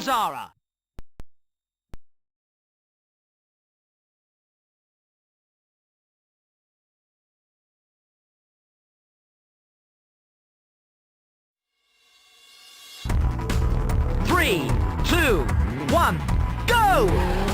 Zara. Three, two, one, go!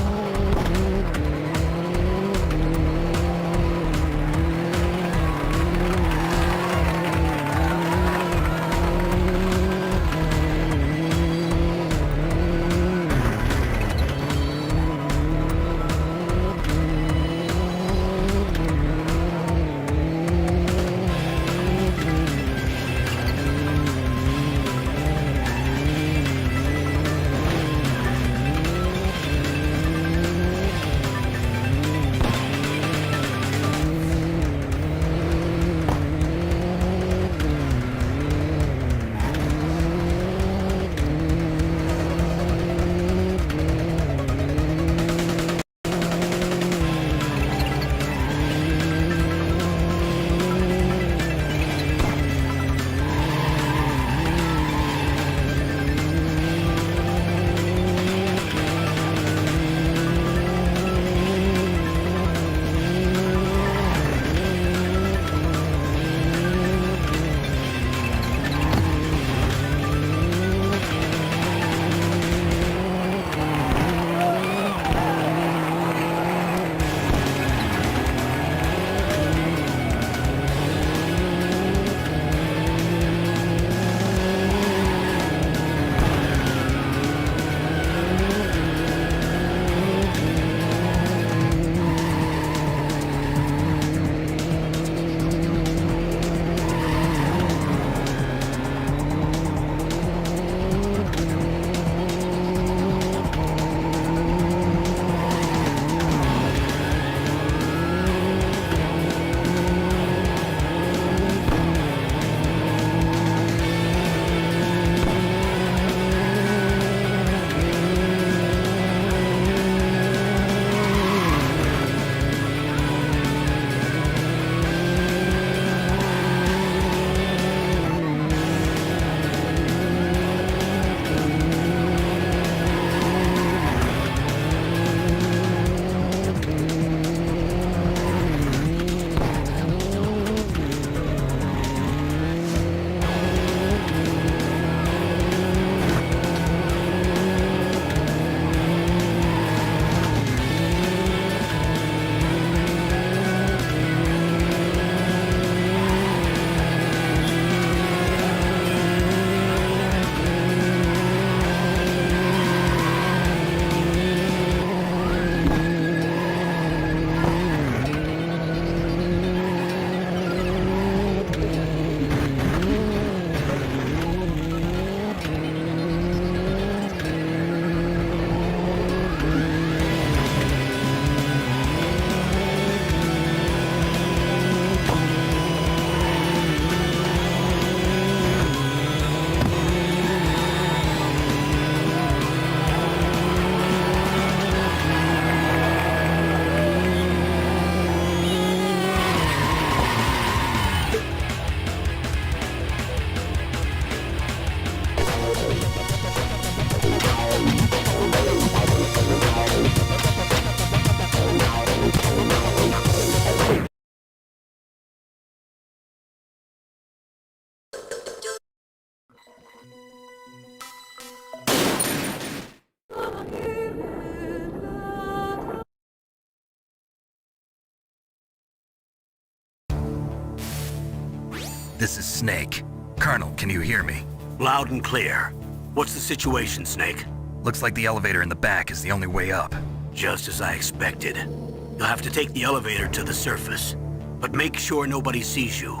This is Snake. Colonel, can you hear me? Loud and clear. What's the situation, Snake? Looks like the elevator in the back is the only way up. Just as I expected. You'll have to take the elevator to the surface. But make sure nobody sees you.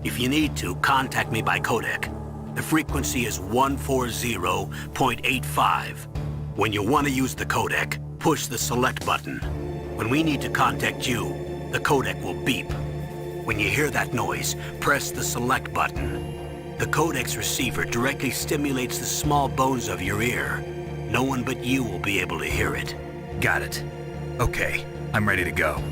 If you need to, contact me by codec. The frequency is 140.85. When you want to use the codec, push the select button. When we need to contact you, the codec will beep. When you hear that noise, press the select button. The codec's receiver directly stimulates the small bones of your ear. No one but you will be able to hear it. Got it. Okay, I'm ready to go.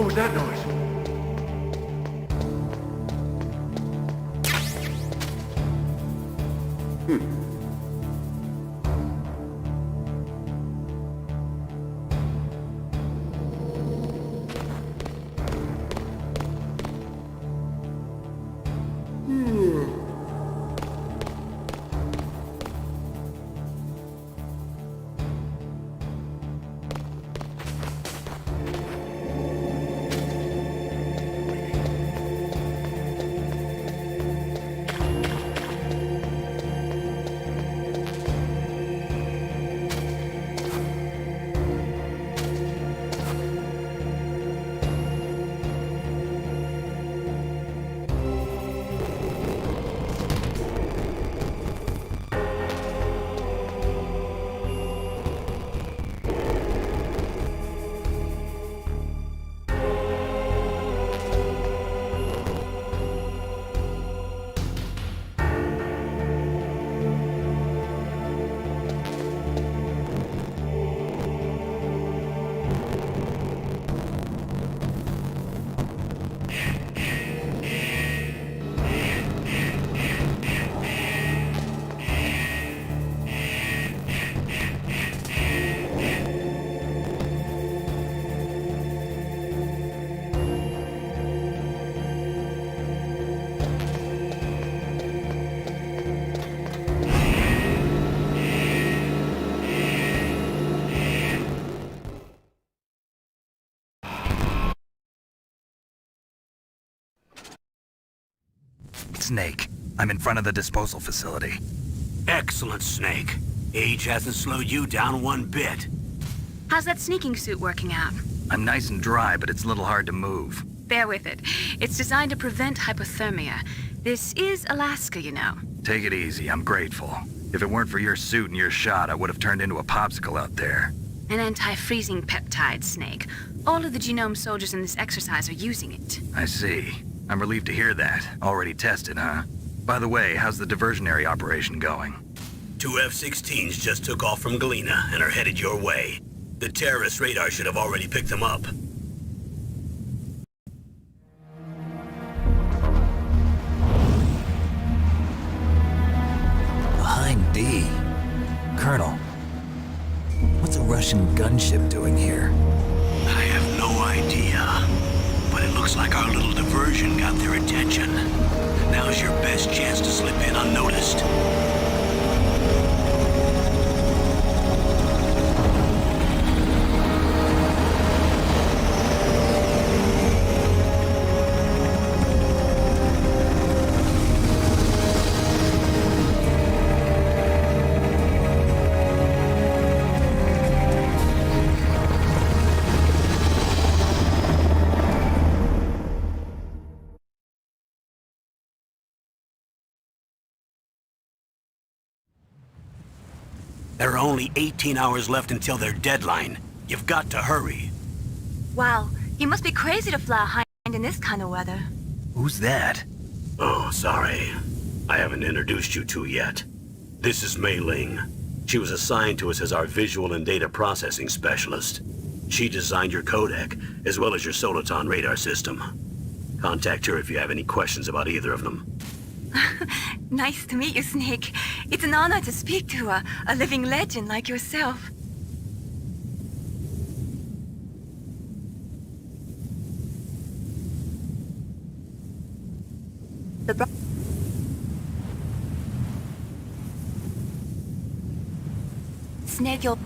with that noise? Snake, I'm in front of the disposal facility. Excellent, Snake. Age hasn't slowed you down one bit. How's that sneaking suit working out? I'm nice and dry, but it's a little hard to move. Bear with it. It's designed to prevent hypothermia. This is Alaska, you know. Take it easy, I'm grateful. If it weren't for your suit and your shot, I would have turned into a popsicle out there. An anti-freezing peptide, Snake. All of the genome soldiers in this exercise are using it. I see. I'm relieved to hear that. Already tested, huh? By the way, how's the diversionary operation going? 2 F-16s just took off from Galena and are headed your way. The terrorist radar should have already picked them up. Behind D. Colonel, what's a Russian gunship doing here? I have no idea. But it looks like our little diversion got their attention. Now's your best chance to slip in unnoticed. There are only 18 hours left until their deadline. You've got to hurry. Wow, you must be crazy to fly a hind in this kind of weather. Who's that? Oh, sorry. I haven't introduced you two yet. This is Mei Ling. She was assigned to us as our visual and data processing specialist. She designed your codec, as well as your Soliton radar system. Contact her if you have any questions about either of them. Nice to meet you, Snake. It's an honor to speak to a living legend like yourself. Snake, you'll...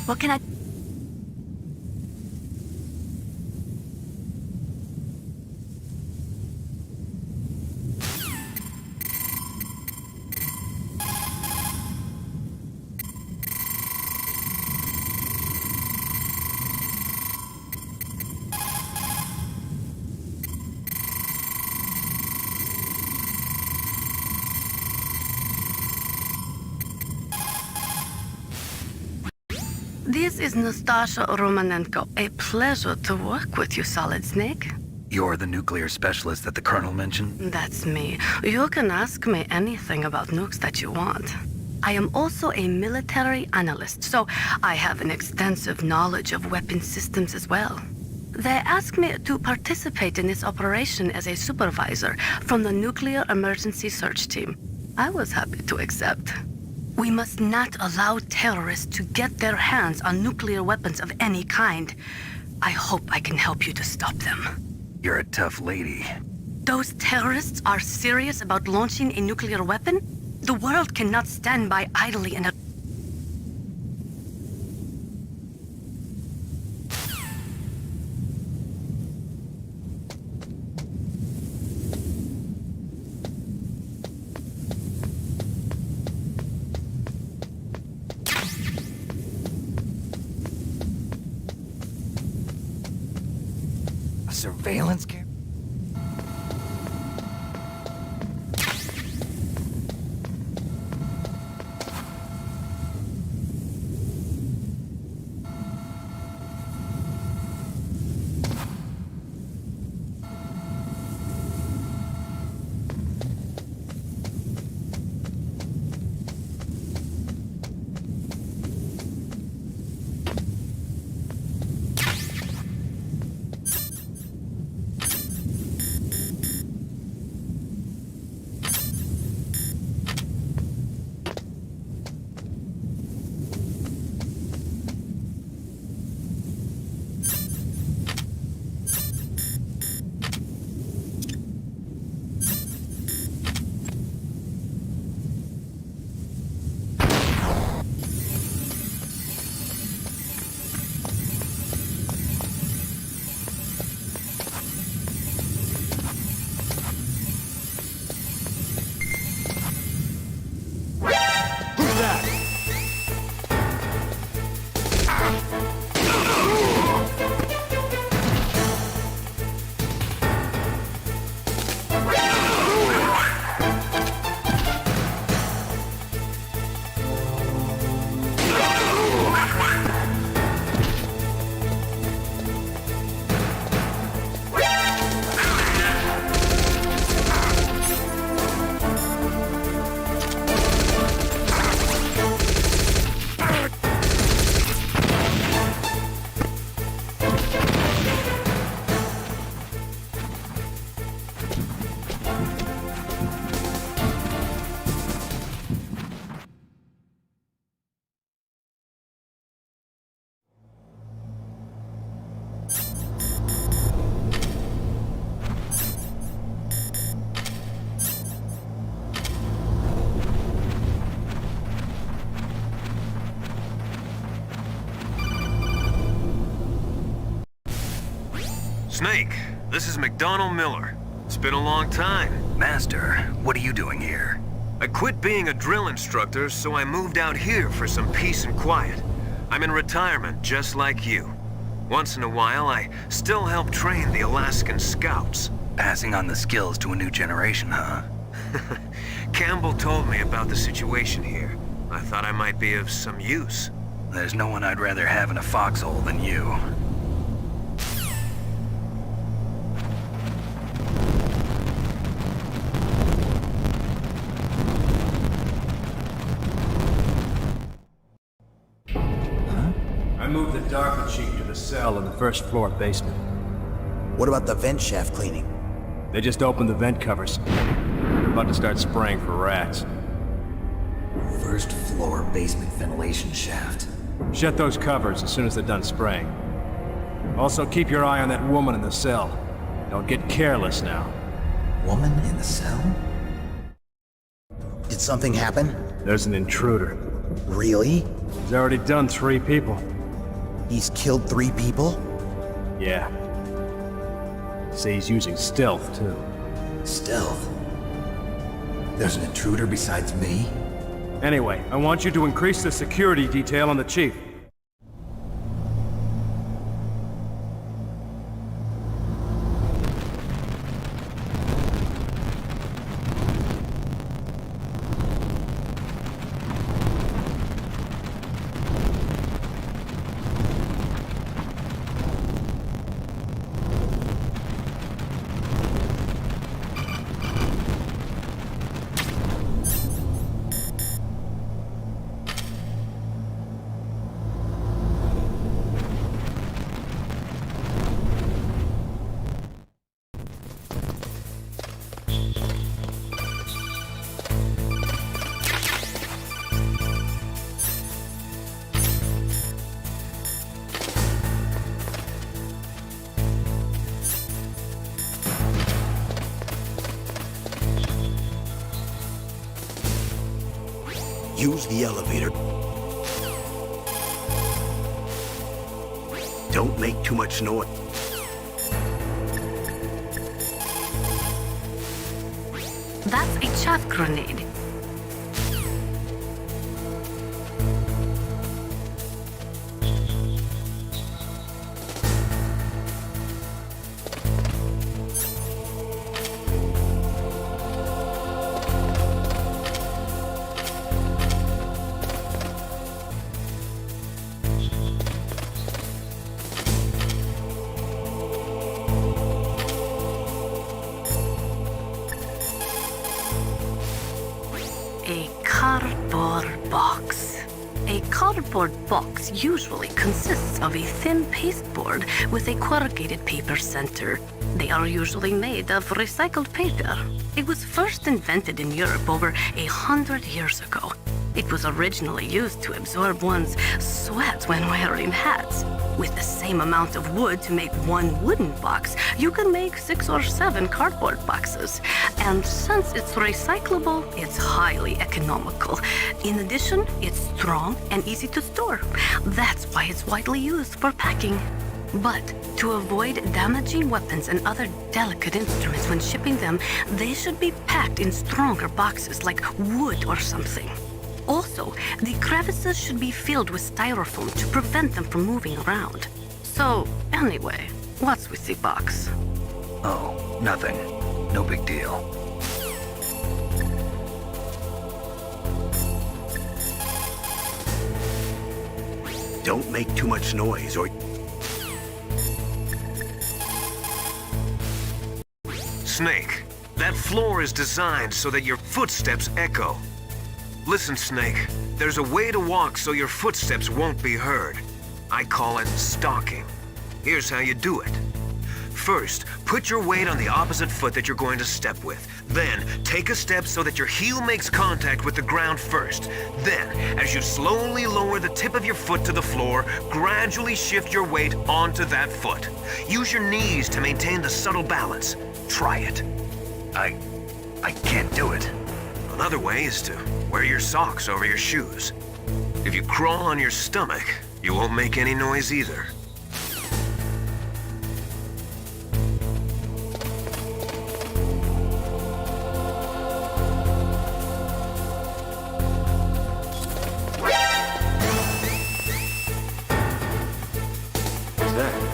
What can I... This is Nastasha Romanenko. A pleasure to work with you, Solid Snake. You're the nuclear specialist that the Colonel mentioned? That's me. You can ask me anything about nukes that you want. I am also a military analyst, so I have an extensive knowledge of weapon systems as well. They asked me to participate in this operation as a supervisor from the Nuclear Emergency Search Team. I was happy to accept. We must not allow terrorists to get their hands on nuclear weapons of any kind. I hope I can help you to stop them. You're a tough lady. Those terrorists are serious about launching a nuclear weapon? The world cannot stand by idly and... A surveillance camera? Snake, this is McDonald Miller. It's been a long time. Master, what are you doing here? I quit being a drill instructor, so I moved out here for some peace and quiet. I'm in retirement, just like you. Once in a while, I still help train the Alaskan Scouts. Passing on the skills to a new generation, huh? Campbell told me about the situation here. I thought I might be of some use. There's no one I'd rather have in a foxhole than you. I moved the Darker Chief to the cell in the first floor basement. What about the vent shaft cleaning? They just opened the vent covers. They're about to start spraying for rats. First floor basement ventilation shaft. Shut those covers as soon as they're done spraying. Also, keep your eye on that woman in the cell. Don't get careless now. Woman in the cell? Did something happen? There's an intruder. Really? He's already done 3 people. He's killed 3 people? Yeah. See, he's using stealth, too. Stealth? There's an intruder besides me? Anyway, I want you to increase the security detail on the Chief. Use the elevator. Don't make too much noise. That's a chaff grenade. A cardboard box. A cardboard box usually consists of a thin pasteboard with a corrugated paper center. They are usually made of recycled paper. It was first invented in Europe over 100 years ago. It was originally used to absorb one's sweat when wearing hats. With the same amount of wood to make one wooden box, you can make 6 or 7 cardboard boxes. And since it's recyclable, it's highly economical. In addition, it's strong and easy to store. That's why it's widely used for packing. But to avoid damaging weapons and other delicate instruments when shipping them, they should be packed in stronger boxes like wood or something. Also, the crevices should be filled with styrofoam to prevent them from moving around. So, anyway, what's with the box? Oh, nothing. No big deal. Don't make too much noise or... Snake, that floor is designed so that your footsteps echo. Listen, Snake, there's a way to walk so your footsteps won't be heard. I call it stalking. Here's how you do it. First, put your weight on the opposite foot that you're going to step with. Then, take a step so that your heel makes contact with the ground first. Then, as you slowly lower the tip of your foot to the floor, gradually shift your weight onto that foot. Use your knees to maintain the subtle balance. Try it. I can't do it. Another way is to wear your socks over your shoes. If you crawl on your stomach, you won't make any noise either. What's that?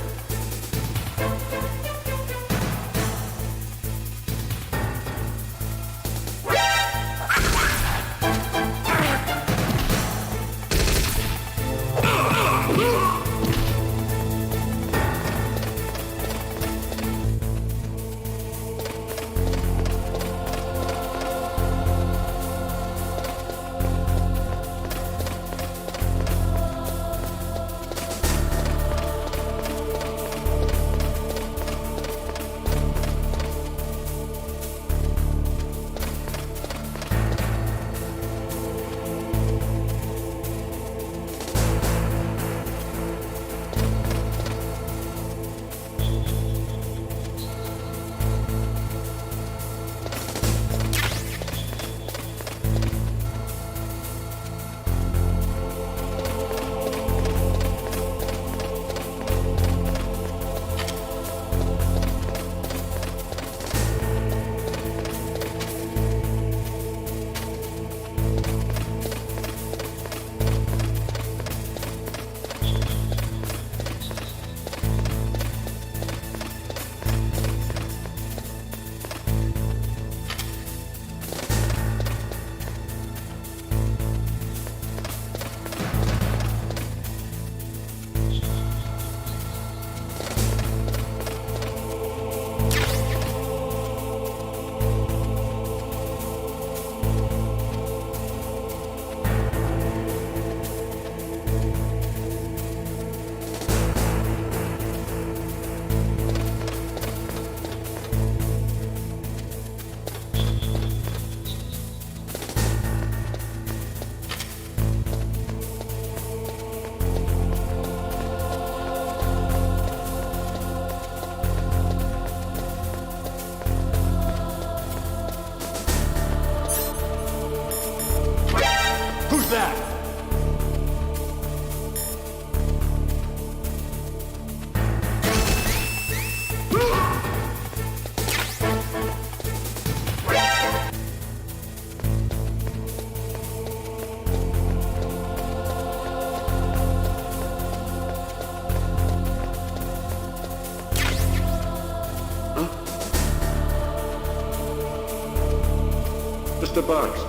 just a box.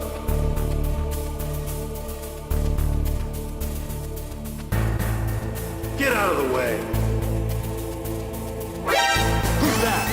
Get out of the way! Who's that?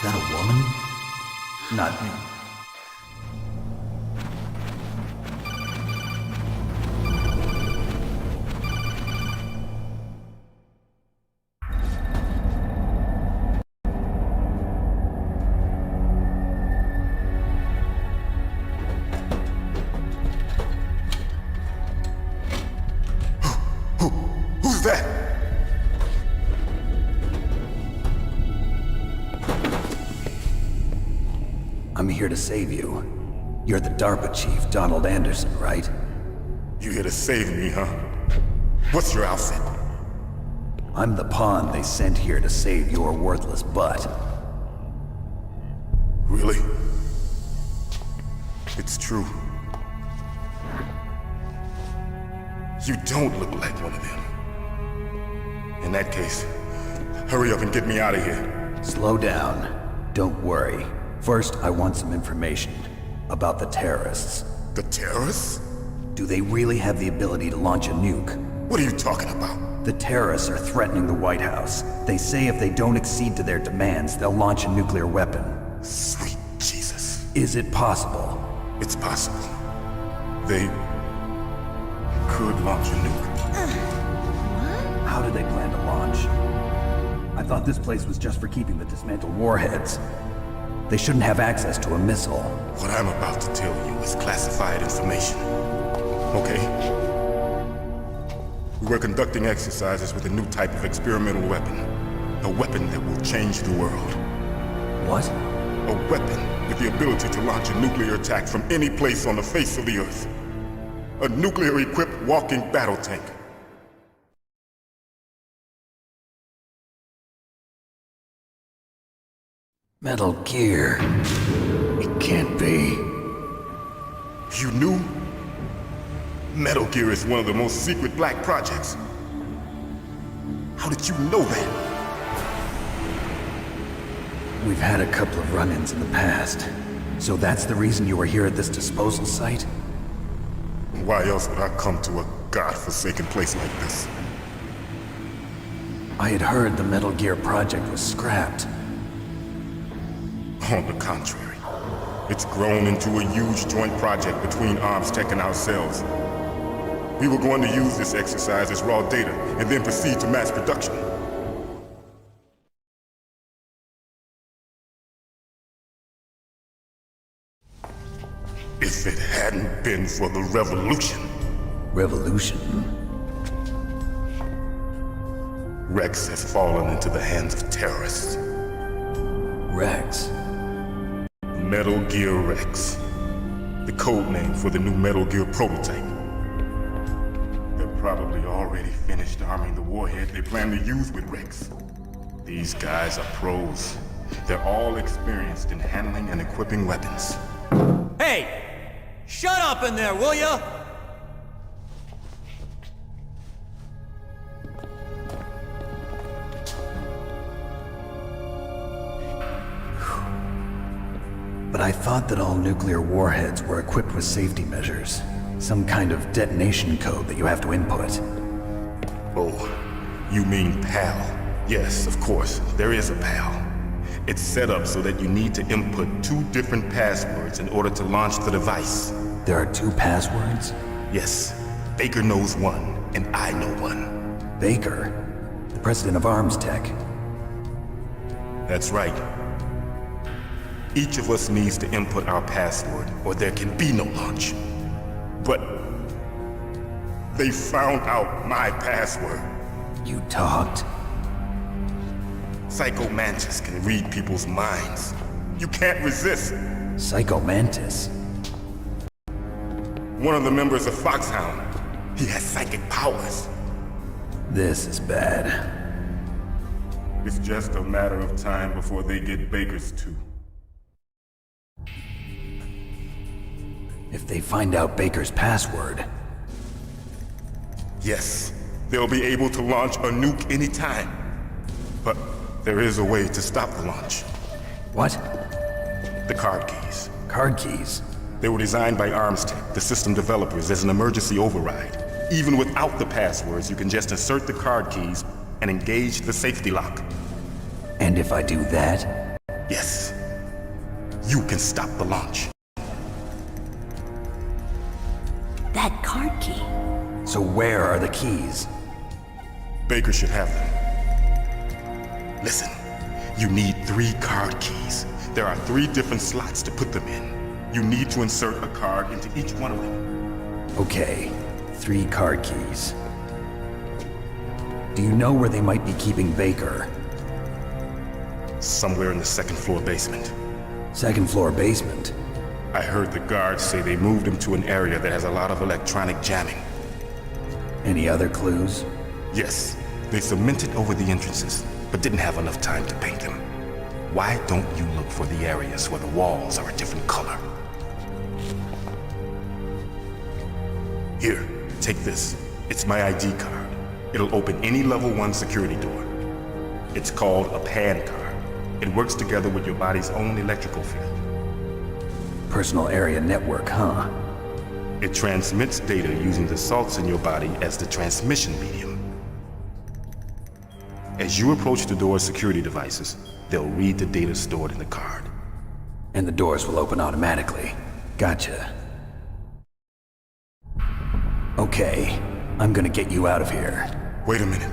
Is that a woman? Not me. Who's that? I'm here to save you. You're the DARPA chief, Donald Anderson, right? You here to save me, huh? What's your outfit? I'm the pawn they sent here to save your worthless butt. Really? It's true. You don't look like one of them. In that case, hurry up and get me out of here. Slow down. Don't worry. First, I want some information about the terrorists. The terrorists? Do they really have the ability to launch a nuke? What are you talking about? The terrorists are threatening the White House. They say if they don't accede to their demands, they'll launch a nuclear weapon. Sweet Jesus. Is it possible? It's possible. They could launch a nuke. How did they plan to launch? I thought this place was just for keeping the dismantled warheads. They shouldn't have access to a missile. What I'm about to tell you is classified information. Okay? We were conducting exercises with a new type of experimental weapon. A weapon that will change the world. What? A weapon with the ability to launch a nuclear attack from any place on the face of the Earth. A nuclear-equipped walking battle tank. Metal Gear. It can't be. You knew? Metal Gear is one of the most secret black projects. How did you know that? We've had a couple of run-ins in the past. So that's the reason you were here at this disposal site? Why else would I come to a godforsaken place like this? I had heard the Metal Gear project was scrapped. On the contrary, it's grown into a huge joint project between Arms Tech and ourselves. We were going to use this exercise as raw data and then proceed to mass production. If it hadn't been for the revolution. Revolution? Rex has fallen into the hands of terrorists. Rex? Metal Gear Rex. The code name for the new Metal Gear prototype. They're probably already finished arming the warhead they plan to use with Rex. These guys are pros. They're all experienced in handling and equipping weapons. Hey! Shut up in there, will ya? But I thought that all nuclear warheads were equipped with safety measures. Some kind of detonation code that you have to input. Oh, you mean PAL? Yes, of course, there is a PAL. It's set up so that you need to input 2 different passwords in order to launch the device. There are 2 passwords? Yes, Baker knows one, and I know one. Baker? The president of Arms Tech? That's right. Each of us needs to input our password, or there can be no launch. But they found out my password. You talked? Psycho Mantis can read people's minds. You can't resist. Psycho Mantis? One of the members of Foxhound. He has psychic powers. This is bad. It's just a matter of time before they get Baker's too. If they find out Baker's password... Yes, they'll be able to launch a nuke anytime. But there is a way to stop the launch. What? The card keys. Card keys? They were designed by Arms Tech, the system developers, as an emergency override. Even without the passwords, you can just insert the card keys and engage the safety lock. And if I do that? Yes. You can stop the launch. That card key. So where are the keys? Baker should have them. Listen, you need 3 card keys. There are 3 different slots to put them in. You need to insert a card into each one of them. Okay, 3 card keys. Do you know where they might be keeping Baker? Somewhere in the 2nd floor basement. 2nd floor basement? I heard the guards say they moved him to an area that has a lot of electronic jamming. Any other clues? Yes, they cemented over the entrances, but didn't have enough time to paint them. Why don't you look for the areas where the walls are a different color? Here, take this. It's my ID card. It'll open any level 1 security door. It's called a PAN card. It works together with your body's own electrical field. Personal area network, huh? It transmits data using the salts in your body as the transmission medium. As you approach the door's security devices, they'll read the data stored in the card. And the doors will open automatically. Gotcha. Okay, I'm gonna get you out of here. Wait a minute.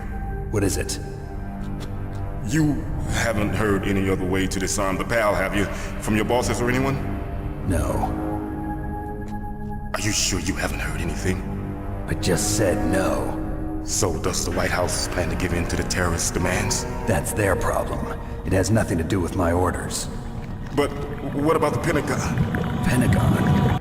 What is it? You haven't heard any other way to disarm the PAL, have you? From your bosses or anyone? No. Are you sure you haven't heard anything? I just said no. So does the White House plan to give in to the terrorists' demands? That's their problem. It has nothing to do with my orders. But what about the Pentagon? Pentagon?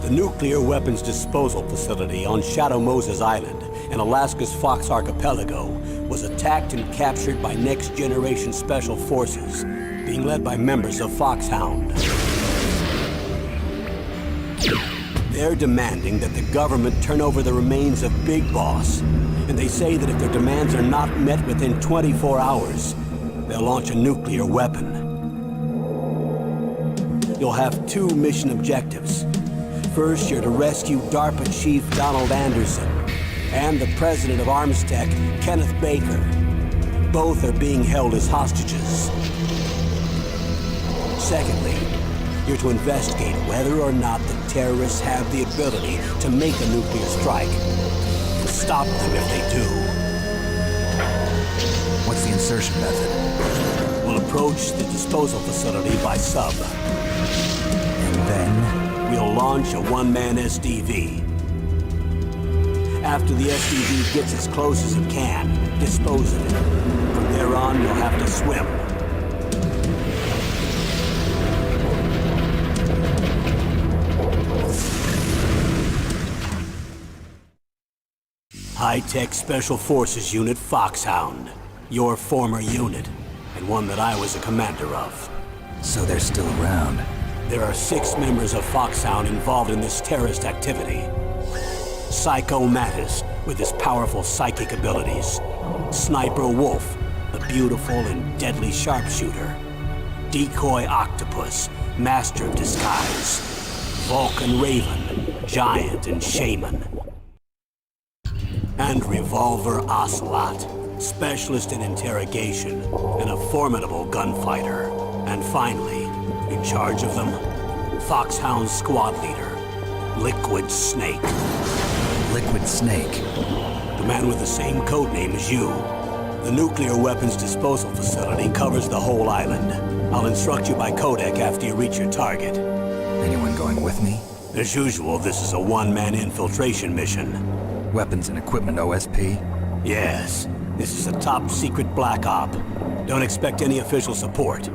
The nuclear weapons disposal facility on Shadow Moses Island in Alaska's Fox Archipelago was attacked and captured by next-generation special forces, being led by members of Foxhound. They're demanding that the government turn over the remains of Big Boss, and they say that if their demands are not met within 24 hours, they'll launch a nuclear weapon. You'll have two mission objectives. First, you're to rescue DARPA Chief Donald Anderson and the president of Armstech, Kenneth Baker. Both are being held as hostages. Secondly, you're to investigate whether or not the terrorists have the ability to make a nuclear strike and stop them if they do. What's the insertion method? We'll approach the disposal facility by sub. And then? We'll launch a one-man SDV. After the SDV gets as close as it can, dispose of it. From there on, you'll have to swim. High-Tech Special Forces Unit Foxhound. Your former unit, and one that I was a commander of. So they're still around. There are 6 members of Foxhound involved in this terrorist activity. Psycho Mattis, with his powerful psychic abilities. Sniper Wolf, the beautiful and deadly sharpshooter. Decoy Octopus, master of disguise. Vulcan Raven, giant and shaman. And Revolver Ocelot, specialist in interrogation and a formidable gunfighter. And finally, in charge of them, Foxhound squad leader, Liquid Snake. Liquid Snake? The man with the same codename as you. The nuclear weapons disposal facility covers the whole island. I'll instruct you by codec after you reach your target. Anyone going with me? As usual, this is a one-man infiltration mission. Weapons and equipment OSP? Yes. This is a top-secret black op. Don't expect any official support.